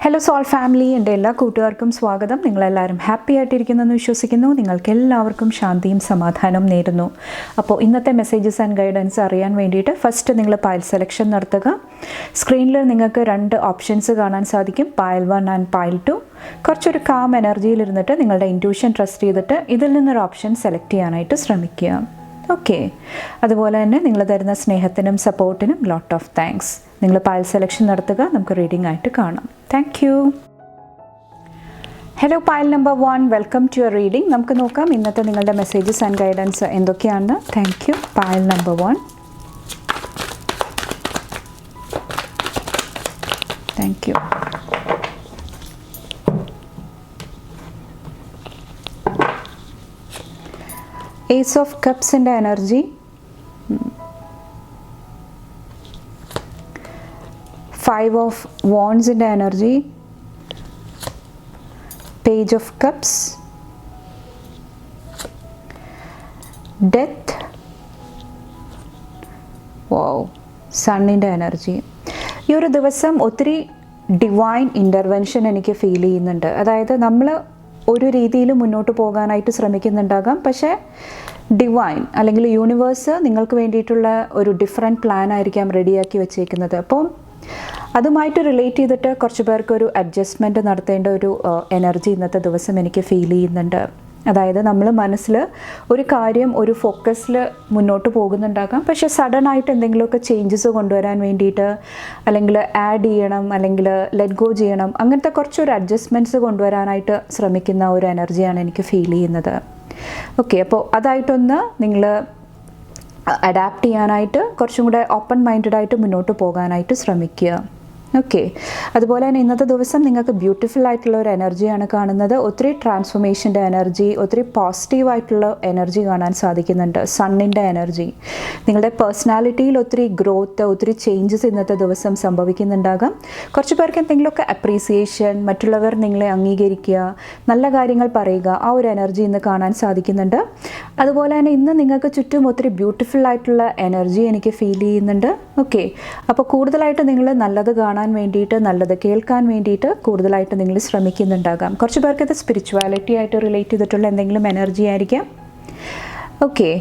Hello soul family, എൻ്റെ എല്ലാ കൂട്ടുകാർക്കും സ്വാഗതം. നിങ്ങളെല്ലാവരും ഹാപ്പി ആയിട്ടിരിക്കുന്നെന്ന് വിശ്വസിക്കുന്നു. നിങ്ങൾക്കെല്ലാവർക്കും ശാന്തിയും സമാധാനവും നേരുന്നു. അപ്പോൾ ഇന്നത്തെ മെസ്സേജസ് ആൻഡ് ഗൈഡൻസ് അറിയാൻ വേണ്ടിയിട്ട് ഫസ്റ്റ് നിങ്ങൾ പൈൽ സെലക്ഷൻ നടത്തുക. സ്ക്രീനിൽ നിങ്ങൾക്ക് 2 ഓപ്ഷൻസ് കാണാൻ സാധിക്കും, പൈൽ 1 ആൻഡ് പൈൽ 2. കുറച്ചൊരു കാം എനർജിയിലിരുന്നിട്ട് നിങ്ങളുടെ ഇൻറ്റ്യൂഷൻ ട്രസ്റ്റ് ചെയ്തിട്ട് ഇതിൽ നിന്നൊരു ഓപ്ഷൻ സെലക്ട് ചെയ്യാനായിട്ട് ശ്രമിക്കുക. ഓക്കെ, അതുപോലെ തന്നെ നിങ്ങൾ തരുന്ന സ്നേഹത്തിനും സപ്പോർട്ടിനും ലോട്ട് ഓഫ് താങ്ക്സ്. നിങ്ങൾ പൈൽ സെലക്ഷൻ നടത്തുക, നമുക്ക് റീഡിംഗ് ആയിട്ട് കാണാം. Thank you. Hello pile number 1, welcome to your reading. നമുക്ക് നോക്കാം ഇന്നത്തെ നിങ്ങളുടെ മെസ്സേജസ് ആൻഡ് ഗൈഡൻസ് എന്തൊക്കെയാണ്. Thank you. Pile number 1. Thank you. Ace of Cups ൻ്റെ എനർജി, Five of Wands ൻ്റെ energy, Page of Cups, Death, സണ്ണിൻ്റെ എനർജി. ഈ ഒരു ദിവസം ഒത്തിരി ഡിവൈൻ ഇൻ്റർവെൻഷൻ എനിക്ക് ഫീൽ ചെയ്യുന്നുണ്ട്. അതായത് നമ്മൾ ഒരു രീതിയിൽ മുന്നോട്ട് പോകാനായിട്ട് ശ്രമിക്കുന്നുണ്ടാകാം, പക്ഷേ ഡിവൈൻ അല്ലെങ്കിൽ യൂണിവേഴ്സ് നിങ്ങൾക്ക് വേണ്ടിയിട്ടുള്ള ഒരു ഡിഫറെൻറ്റ് പ്ലാൻ ആയിരിക്കാം റെഡിയാക്കി വെച്ചേക്കുന്നത്. അപ്പോൾ അതുമായിട്ട് റിലേറ്റ് ചെയ്തിട്ട് കുറച്ച് പേർക്ക് ഒരു അഡ്ജസ്റ്റ്മെൻറ്റ് നടത്തേണ്ട ഒരു എനർജി ഇന്നത്തെ ദിവസം എനിക്ക് ഫീൽ ചെയ്യുന്നുണ്ട്. അതായത് നമ്മൾ മനസ്സിൽ ഒരു കാര്യം ഒരു ഫോക്കസിൽ മുന്നോട്ട് പോകുന്നുണ്ടാകാം, പക്ഷേ സഡനായിട്ട് എന്തെങ്കിലുമൊക്കെ ചേഞ്ചസ് കൊണ്ടുവരാൻ വേണ്ടിയിട്ട് അല്ലെങ്കിൽ ആഡ് ചെയ്യണം അല്ലെങ്കിൽ ലെറ്റ് ഗോ ചെയ്യണം, അങ്ങനത്തെ കുറച്ചൊരു അഡ്ജസ്റ്റ്മെൻറ്റ്സ് കൊണ്ടുവരാനായിട്ട് ശ്രമിക്കുന്ന ഒരു എനർജിയാണ് എനിക്ക് ഫീൽ ചെയ്യുന്നത്. ഓക്കെ, അപ്പോൾ അതായിട്ടൊന്ന് നിങ്ങൾ അഡാപ്റ്റ് ചെയ്യാനായിട്ട് കുറച്ചും കൂടെ ഓപ്പൺ മൈൻഡഡായിട്ട് മുന്നോട്ട് പോകാനായിട്ട് ശ്രമിക്കുക. ഓക്കെ, അതുപോലെ തന്നെ ഇന്നത്തെ ദിവസം നിങ്ങൾക്ക് ബ്യൂട്ടിഫുൾ ആയിട്ടുള്ള ഒരു എനർജിയാണ് കാണുന്നത്. ഒത്തിരി ട്രാൻസ്ഫോർമേഷൻ്റെ എനർജി, ഒത്തിരി പോസിറ്റീവായിട്ടുള്ള എനർജി കാണാൻ സാധിക്കുന്നുണ്ട്. സണ്ണിൻ്റെ എനർജി. നിങ്ങളുടെ പേഴ്സണാലിറ്റിയിൽ ഒത്തിരി ഗ്രോത്ത്, ഒത്തിരി ചേഞ്ചസ് ഇന്നത്തെ ദിവസം സംഭവിക്കുന്നുണ്ടാകാം. കുറച്ച് പേർക്ക് എന്തെങ്കിലുമൊക്കെ അപ്രീസിയേഷൻ, മറ്റുള്ളവർ നിങ്ങളെ അംഗീകരിക്കുക, നല്ല കാര്യങ്ങൾ പറയുക, ആ ഒരു എനർജി ഇന്ന് കാണാൻ സാധിക്കുന്നുണ്ട്. അതുപോലെ തന്നെ ഇന്ന് നിങ്ങൾക്ക് ചുറ്റും ഒത്തിരി ബ്യൂട്ടിഫുൾ ആയിട്ടുള്ള എനർജി എനിക്ക് ഫീൽ ചെയ്യുന്നുണ്ട്. ഓക്കെ, അപ്പോൾ കൂടുതലായിട്ട് നിങ്ങൾ നല്ലത് കാണാൻ വേണ്ടിയിട്ട്, നല്ലത് കേൾക്കാൻ വേണ്ടിയിട്ട് കൂടുതലായിട്ട് നിങ്ങൾ ശ്രമിക്കുന്നുണ്ടാകാം. കുറച്ച് പേർക്ക് ഇത് സ്പിരിച്വാലിറ്റി ആയിട്ട് റിലേറ്റ് ചെയ്തിട്ടുള്ള എന്തെങ്കിലും എനർജി ആയിരിക്കാം. ഓക്കെ,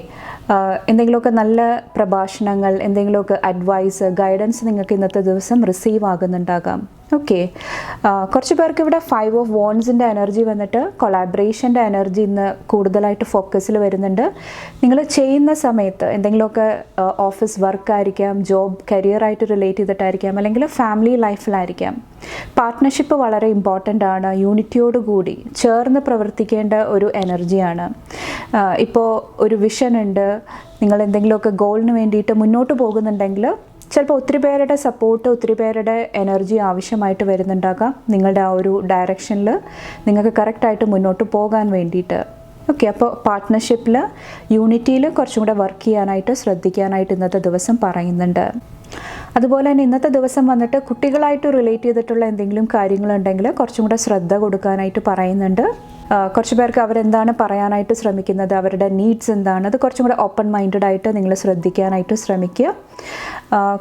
എന്തെങ്കിലുമൊക്കെ നല്ല പ്രഭാഷണങ്ങൾ, എന്തെങ്കിലുമൊക്കെ അഡ്വൈസ്, ഗൈഡൻസ് നിങ്ങൾക്ക് ഇന്നത്തെ ദിവസം റിസീവ് ആകുന്നുണ്ടാകാം. ഓക്കെ, കുറച്ച് പേർക്ക് ഇവിടെ 5 ഓഫ് വോൺസിൻ്റെ എനർജി വന്നിട്ട് കൊളാബറേഷൻ്റെ എനർജി ഇന്ന് കൂടുതലായിട്ട് ഫോക്കസിൽ വരുന്നുണ്ട്. നിങ്ങൾ ചെയ്യുന്ന സമയത്ത് എന്തെങ്കിലുമൊക്കെ ഓഫീസ് വർക്കായിരിക്കാം, ജോബ് കരിയറായിട്ട് റിലേറ്റ് ചെയ്തിട്ടായിരിക്കാം, അല്ലെങ്കിൽ ഫാമിലി ലൈഫിലായിരിക്കാം. പാർട്ട്ണർഷിപ്പ് വളരെ ഇമ്പോർട്ടൻ്റ് ആണ്. യൂണിറ്റിയോടുകൂടി ചേർന്ന് പ്രവർത്തിക്കേണ്ട ഒരു എനർജിയാണ്. ഇപ്പോൾ ഒരു വിഷൻ ഉണ്ട്, നിങ്ങൾ എന്തെങ്കിലുമൊക്കെ ഗോളിന് വേണ്ടിയിട്ട് മുന്നോട്ട് പോകുന്നുണ്ടെങ്കിൽ ചിലപ്പോൾ ഒത്തിരി പേരുടെ സപ്പോർട്ട്, ഒത്തിരി പേരുടെ എനർജി ആവശ്യമായിട്ട് വരുന്നുണ്ടാകാം നിങ്ങളുടെ ആ ഒരു ഡയറക്ഷനിൽ നിങ്ങൾക്ക് കറക്റ്റായിട്ട് മുന്നോട്ട് പോകാൻ വേണ്ടിയിട്ട്. ഓക്കെ, അപ്പോൾ പാർട്ട്ണർഷിപ്പിൽ, യൂണിറ്റിയിൽ കുറച്ചും കൂടെ വർക്ക് ചെയ്യാനായിട്ട് ശ്രദ്ധിക്കാനായിട്ട് ഇന്നത്തെ ദിവസം പറയുന്നുണ്ട്. അതുപോലെ തന്നെ ഇന്നത്തെ ദിവസം വന്നിട്ട് കുട്ടികളായിട്ട് റിലേറ്റ് ചെയ്തിട്ടുള്ള എന്തെങ്കിലും കാര്യങ്ങളുണ്ടെങ്കിൽ കുറച്ചും കൂടെ ശ്രദ്ധ കൊടുക്കാനായിട്ട് പറയുന്നുണ്ട്. കുറച്ച് പേർക്ക് അവരെന്താണ് പറയാനായിട്ട് ശ്രമിക്കുന്നത്, അവരുടെ നീഡ്സ് എന്താണ്, അത് കുറച്ചും കൂടെ ഓപ്പൺ മൈൻഡഡ് ആയിട്ട് നിങ്ങൾ ശ്രദ്ധിക്കാനായിട്ട് ശ്രമിക്കുക.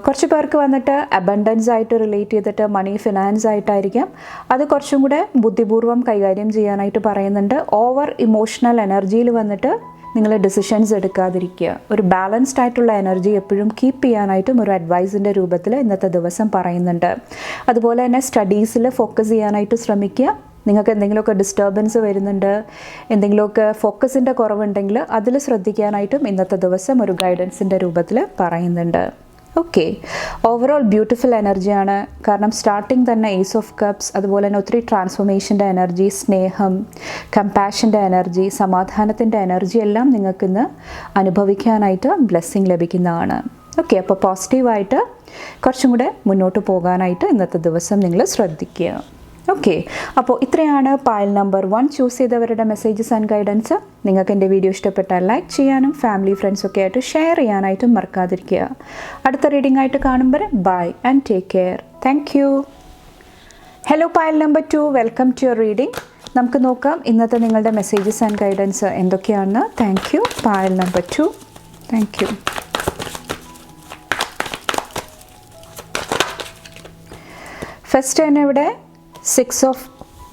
കുറച്ച് പേർക്ക് വന്നിട്ട് അബണ്ടൻസ് ആയിട്ട് റിലേറ്റ് ചെയ്തിട്ട് മണി, ഫിനാൻസ് ആയിട്ടായിരിക്കാം, അത് കുറച്ചും കൂടെ ബുദ്ധിപൂർവ്വം കൈകാര്യം ചെയ്യാനായിട്ട് പറയുന്നുണ്ട്. ഓവർ ഇമോഷണൽ എനർജിയിൽ വന്നിട്ട് നിങ്ങൾ ഡിസിഷൻസ് എടുക്കാതിരിക്കുക. ഒരു ബാലൻസ്ഡ് ആയിട്ടുള്ള എനർജി എപ്പോഴും കീപ്പ് ചെയ്യാനായിട്ടും ഒരു അഡ്വൈസിൻ്റെ രൂപത്തിൽ ഇന്നത്തെ ദിവസം പറയുന്നുണ്ട്. അതുപോലെ തന്നെ സ്റ്റഡീസിൽ ഫോക്കസ് ചെയ്യാനായിട്ട് ശ്രമിക്കുക. നിങ്ങൾക്ക് എന്തെങ്കിലുമൊക്കെ ഡിസ്റ്റർബൻസ് വരുന്നുണ്ട്, എന്തെങ്കിലുമൊക്കെ ഫോക്കസിൻ്റെ കുറവുണ്ടെങ്കിൽ അതിൽ ശ്രദ്ധിക്കാനായിട്ടും ഇന്നത്തെ ദിവസം ഒരു ഗൈഡൻസിൻ്റെ രൂപത്തിൽ പറയുന്നുണ്ട്. ഓക്കെ, ഓവറോൾ ബ്യൂട്ടിഫുൾ എനർജിയാണ്. കാരണം സ്റ്റാർട്ടിങ് തന്നെ ഏസ് ഓഫ് കപ്സ്, അതുപോലെ തന്നെ ഒത്തിരി ട്രാൻസ്ഫോർമേഷൻ്റെ എനർജി, സ്നേഹം, കമ്പാഷൻ്റെ എനർജി, സമാധാനത്തിൻ്റെ എനർജി എല്ലാം നിങ്ങൾക്കിന്ന് അനുഭവിക്കാനായിട്ട് ബ്ലെസ്സിങ് ലഭിക്കുന്നതാണ്. ഓക്കെ, അപ്പോൾ പോസിറ്റീവായിട്ട് കുറച്ചും കൂടെ മുന്നോട്ട് പോകാനായിട്ട് ഇന്നത്തെ ദിവസം നിങ്ങൾ ശ്രദ്ധിക്കുക. ഓക്കെ, അപ്പോൾ ഇത്രയാണ് പൈൽ നമ്പർ 1 ചൂസ് ചെയ്തവരുടെ മെസ്സേജസ് ആൻഡ് ഗൈഡൻസ്. നിങ്ങൾക്ക് എൻ്റെ വീഡിയോ ഇഷ്ടപ്പെട്ടാൽ ലൈക്ക് ചെയ്യാനും ഫാമിലി ഫ്രണ്ട്സൊക്കെ ആയിട്ട് ഷെയർ ചെയ്യാനായിട്ടും മറക്കാതിരിക്കുക. അടുത്ത റീഡിംഗ് ആയിട്ട് കാണുമ്പോൾ bye and take care. Thank you. Hello pile number 2, welcome to your reading. നമുക്ക് നോക്കാം ഇന്നത്തെ നിങ്ങളുടെ മെസ്സേജസ് ആൻഡ് ഗൈഡൻസ് എന്തൊക്കെയാണ്. Thank you. Pile number 2. Thank you. First തന്നെ ഇവിടെ സിക്സ് ഓഫ്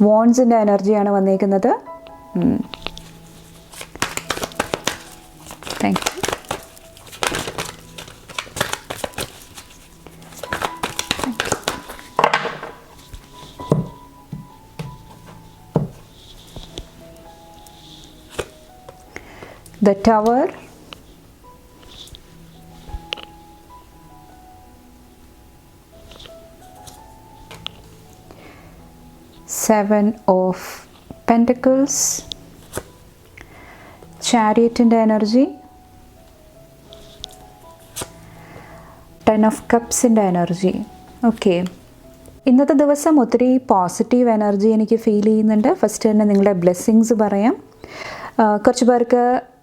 വോൺസിൻ്റെ എനർജിയാണ് വന്നേക്കുന്നത്. Thank you. The Tower, Seven of Pentacles, Chariot-ന്റെ എനർജി, Ten of Cups-ന്റെ എനർജി. ഓക്കെ, ഇന്നത്തെ ദിവസം ഒത്തിരി പോസിറ്റീവ് എനർജി എനിക്ക് ഫീൽ ചെയ്യുന്നുണ്ട്. ഫസ്റ്റ് തന്നെ നിങ്ങളുടെ ബ്ലെസ്സിങ്സ് പറയാം. കുറച്ച് പേർക്ക്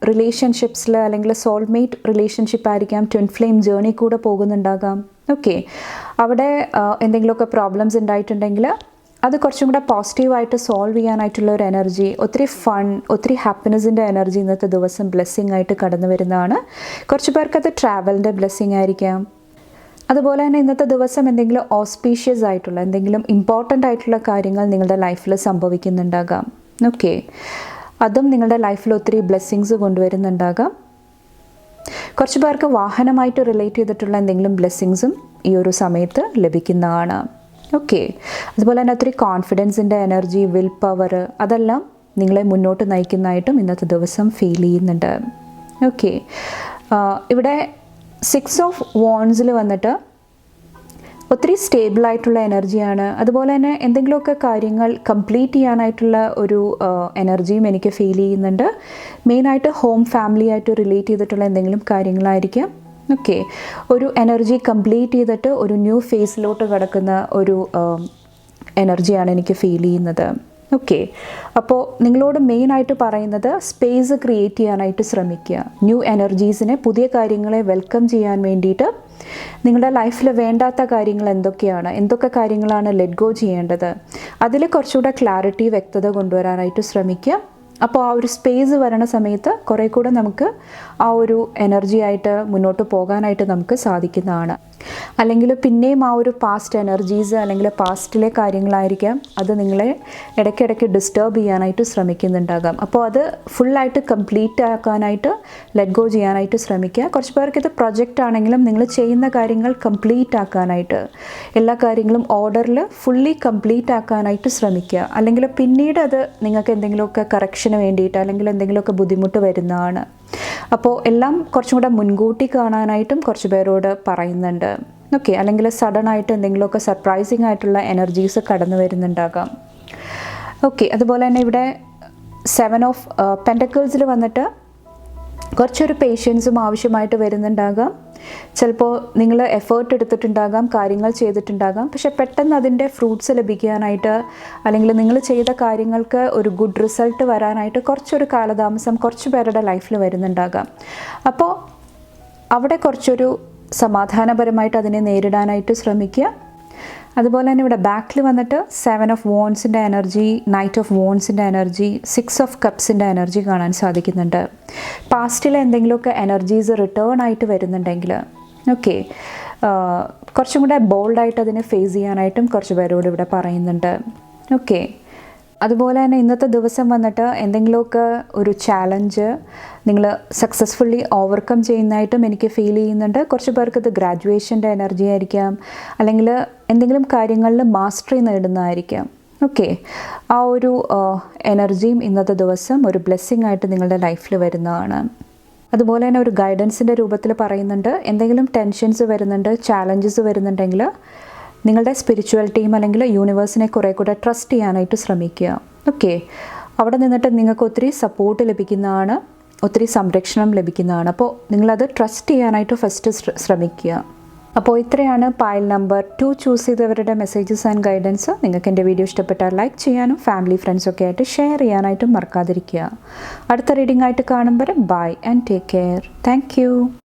റിലേഷൻഷിപ്സിൽ അല്ലെങ്കിൽ സോൾമേറ്റ് റിലേഷൻഷിപ്പ് ആയിരിക്കാം, ട്വിൻ ഫ്ലെയിം ജേർണി കൂടെ പോകുന്നുണ്ടാകാം. ഓക്കെ, അവിടെ എന്തെങ്കിലുമൊക്കെ പ്രോബ്ലംസ് ഉണ്ടായിട്ടുണ്ടെങ്കിൽ അത് കുറച്ചും കൂടെ പോസിറ്റീവായിട്ട് സോൾവ് ചെയ്യാനായിട്ടുള്ള ഒരു എനർജി, ഒത്തിരി ഫൺ, ഒത്തിരി ഹാപ്പിനെസ്സിൻ്റെ എനർജി ഇന്നത്തെ ദിവസം ബ്ലെസ്സിങ് ആയിട്ട് കടന്നു വരുന്നതാണ്. കുറച്ച് പേർക്ക് അത് ട്രാവലിൻ്റെ ബ്ലെസ്സിങ് ആയിരിക്കാം. അതുപോലെ തന്നെ ഇന്നത്തെ ദിവസം എന്തെങ്കിലും ഓസ്പീഷ്യസ് ആയിട്ടുള്ള എന്തെങ്കിലും ഇമ്പോർട്ടൻ്റ് ആയിട്ടുള്ള കാര്യങ്ങൾ നിങ്ങളുടെ ലൈഫിൽ സംഭവിക്കുന്നുണ്ടാകാം. ഓക്കെ, അതും നിങ്ങളുടെ ലൈഫിൽ ഒത്തിരി ബ്ലെസ്സിങ്സ് കൊണ്ടുവരുന്നുണ്ടാകാം. കുറച്ച് പേർക്ക് വാഹനമായിട്ട് റിലേറ്റ് ചെയ്തിട്ടുള്ള എന്തെങ്കിലും ബ്ലെസ്സിങ്സും ഈ ഒരു സമയത്ത് ലഭിക്കുന്നതാണ്. ഓക്കെ, അതുപോലെ തന്നെ ഒത്തിരി കോൺഫിഡൻസിൻ്റെ എനർജി, വിൽ പവർ, അതെല്ലാം നിങ്ങളെ മുന്നോട്ട് നയിക്കുന്നതായിട്ടും ഇന്നത്തെ ദിവസം ഫീൽ ചെയ്യുന്നുണ്ട്. ഓക്കെ, ഇവിടെ സിക്സ് ഓഫ് വോൺസിൽ വന്നിട്ട് ഒത്തിരി സ്റ്റേബിളായിട്ടുള്ള എനർജിയാണ്. അതുപോലെ തന്നെ എന്തെങ്കിലുമൊക്കെ കാര്യങ്ങൾ കംപ്ലീറ്റ് ചെയ്യാനായിട്ടുള്ള ഒരു എനർജിയും എനിക്ക് ഫീൽ ചെയ്യുന്നുണ്ട്. മെയിനായിട്ട് ഹോം ഫാമിലി ആയിട്ട് റിലേറ്റ് ചെയ്തിട്ടുള്ള എന്തെങ്കിലും കാര്യങ്ങളായിരിക്കും. ഓക്കെ, ഒരു എനർജി കംപ്ലീറ്റ് ചെയ്തിട്ട് ഒരു ന്യൂ ഫേസിലോട്ട് കിടക്കുന്ന ഒരു എനർജിയാണ് എനിക്ക് ഫീൽ ചെയ്യുന്നത്. ഓക്കെ, അപ്പോൾ നിങ്ങളോട് മെയിനായിട്ട് പറയുന്നത് സ്പേസ് ക്രിയേറ്റ് ചെയ്യാനായിട്ട് ശ്രമിക്കുക. ന്യൂ എനർജീസിനെ, പുതിയ കാര്യങ്ങളെ വെൽക്കം ചെയ്യാൻ വേണ്ടിയിട്ട് നിങ്ങളുടെ ലൈഫിൽ വേണ്ടാത്ത കാര്യങ്ങൾ എന്തൊക്കെയാണ്, എന്തൊക്കെ കാര്യങ്ങളാണ് ലെറ്റ് ഗോ ചെയ്യേണ്ടത്, അതിൽ കുറച്ചുകൂടെ ക്ലാരിറ്റി, വ്യക്തത കൊണ്ടുവരാനായിട്ട് ശ്രമിക്കുക. അപ്പോൾ ആ ഒരു സ്പേസ് വരണ സമയത്ത് കുറേ കൂടെ നമുക്ക് ആ ഒരു എനർജി ആയിട്ട് മുന്നോട്ട് പോകാനായിട്ട് നമുക്ക് സാധിക്കുന്നതാണ്. അല്ലെങ്കിൽ പിന്നെയും ആ ഒരു പാസ്റ്റ് എനർജീസ് അല്ലെങ്കിൽ പാസ്റ്റിലെ കാര്യങ്ങളായിരിക്കാം അത് നിങ്ങളെ ഇടയ്ക്കിടയ്ക്ക് ഡിസ്റ്റർബ് ചെയ്യാനായിട്ട് ശ്രമിക്കുന്നുണ്ടാകാം. അപ്പോൾ അത് ഫുള്ളായിട്ട് കംപ്ലീറ്റ് ആക്കാനായിട്ട് ലെറ്റ് ഗോ ചെയ്യാനായിട്ട് ശ്രമിക്കുക. കുറച്ച് പേർക്ക് ഇത് പ്രൊജക്റ്റ് ആണെങ്കിലും നിങ്ങൾ ചെയ്യുന്ന കാര്യങ്ങൾ കംപ്ലീറ്റ് ആക്കാനായിട്ട്, എല്ലാ കാര്യങ്ങളും ഓർഡറിൽ ഫുള്ളി കംപ്ലീറ്റ് ആക്കാനായിട്ട് ശ്രമിക്കുക. അല്ലെങ്കിൽ പിന്നീട് അത് നിങ്ങൾക്ക് എന്തെങ്കിലുമൊക്കെ കറക്ഷന് വേണ്ടിയിട്ട് അല്ലെങ്കിൽ എന്തെങ്കിലുമൊക്കെ ബുദ്ധിമുട്ട് വരുന്നതാണ്. അപ്പോൾ എല്ലാം കുറച്ചും കൂടെ മുൻകൂട്ടി കാണാനായിട്ടും കുറച്ച് പേരോട് പറയുന്നുണ്ട്. ഓക്കെ, അല്ലെങ്കിൽ സഡൻ ആയിട്ട് എന്തെങ്കിലുമൊക്കെ സർപ്രൈസിങ് ആയിട്ടുള്ള എനർജീസ് കടന്നു വരുന്നുണ്ടാകാം. ഓക്കെ, അതുപോലെ തന്നെ ഇവിടെ സെവൻ ഓഫ് പെൻറ്റക്കിൾസിൽ വന്നിട്ട് കുറച്ചൊരു പേഷ്യൻസും ആവശ്യമായിട്ട് വരുന്നുണ്ടാകാം. ചിലപ്പോൾ നിങ്ങൾ എഫേർട്ട് എടുത്തിട്ടുണ്ടാകാം, കാര്യങ്ങൾ ചെയ്തിട്ടുണ്ടാകാം, പക്ഷെ പെട്ടെന്ന് അതിൻ്റെ ഫ്രൂട്ട്സ് ലഭിക്കാനായിട്ട് അല്ലെങ്കിൽ നിങ്ങൾ ചെയ്ത കാര്യങ്ങൾക്ക് ഒരു ഗുഡ് റിസൾട്ട് വരാനായിട്ട് കുറച്ചൊരു കാലതാമസം കുറച്ച് പേരുടെ ലൈഫിൽ വരുന്നുണ്ടാകാം. അപ്പോൾ അവിടെ കുറച്ചൊരു സമാധാനപരമായിട്ട് അതിനെ നേരിടാനായിട്ട് ശ്രമിക്കുക. അതുപോലെ തന്നെ ഇവിടെ ബാക്കിൽ വന്നിട്ട് സെവൻ ഓഫ് വോൺസിൻ്റെ എനർജി, നൈറ്റ് ഓഫ് വോൺസിൻ്റെ എനർജി, സിക്സ് ഓഫ് കപ്സിൻ്റെ എനർജി കാണാൻ സാധിക്കുന്നുണ്ട്. പാസ്റ്റിലെ എന്തെങ്കിലുമൊക്കെ എനർജീസ് റിട്ടേൺ ആയിട്ട് വരുന്നുണ്ടെങ്കിൽ ഓക്കെ, കുറച്ചും കൂടെ ബോൾഡായിട്ട് അതിനെ ഫേസ് ചെയ്യാനായിട്ടും കുറച്ച് പേരോട് ഇവിടെ പറയുന്നുണ്ട്. ഓക്കെ, അതുപോലെ തന്നെ ഇന്നത്തെ ദിവസം വന്നിട്ട് എന്തെങ്കിലുമൊക്കെ ഒരു ചാലഞ്ച് നിങ്ങൾ സക്സസ്ഫുള്ളി ഓവർകം ചെയ്യുന്നതായിട്ടും എനിക്ക് ഫീൽ ചെയ്യുന്നുണ്ട്. കുറച്ച് പേർക്ക് ഇത് ഗ്രാജുവേഷൻ്റെ എനർജി ആയിരിക്കാം, അല്ലെങ്കിൽ എന്തെങ്കിലും കാര്യങ്ങളിൽ മാസ്റ്ററി നേടുന്നതായിരിക്കാം. ഓക്കെ, ആ ഒരു എനർജിയും ഇന്നത്തെ ദിവസം ഒരു ബ്ലെസ്സിങ് ആയിട്ട് നിങ്ങളുടെ ലൈഫിൽ വരുന്നതാണ്. അതുപോലെ തന്നെ ഒരു ഗൈഡൻസിൻ്റെ രൂപത്തിൽ പറയുന്നുണ്ട്, എന്തെങ്കിലും ടെൻഷൻസ് വരുന്നുണ്ട്, ചാലഞ്ചസ് വരുന്നുണ്ടെങ്കിൽ നിങ്ങളുടെ സ്പിരിച്വൽ ടീം അല്ലെങ്കിൽ യൂണിവേഴ്സിനെ കുറേ കൂടെ ട്രസ്റ്റ് ചെയ്യാനായിട്ട് ശ്രമിക്കുക. ഓക്കെ, അവിടെ നിന്നിട്ട് നിങ്ങൾക്ക് ഒത്തിരി സപ്പോർട്ട് ലഭിക്കുന്നതാണ്, ഒത്തിരി സംരക്ഷണം ലഭിക്കുന്നതാണ്. അപ്പോൾ നിങ്ങളത് ട്രസ്റ്റ് ചെയ്യാനായിട്ട് ഫസ്റ്റ് ശ്രമിക്കുക. അപ്പോൾ ഇത്രയാണ് പൈൽ നമ്പർ 2 ചൂസ് ചെയ്തവരുടെ മെസ്സേജസ് ആൻഡ് ഗൈഡൻസ്. നിങ്ങൾക്ക് എൻ്റെ വീഡിയോ ഇഷ്ടപ്പെട്ടാൽ ലൈക്ക് ചെയ്യാനും ഫാമിലി ഫ്രണ്ട്സൊക്കെ ആയിട്ട് ഷെയർ ചെയ്യാനായിട്ടും മറക്കാതിരിക്കുക. അടുത്ത റീഡിംഗ് ആയിട്ട് കാണുമ്പോൾ bye and take care. Thank U.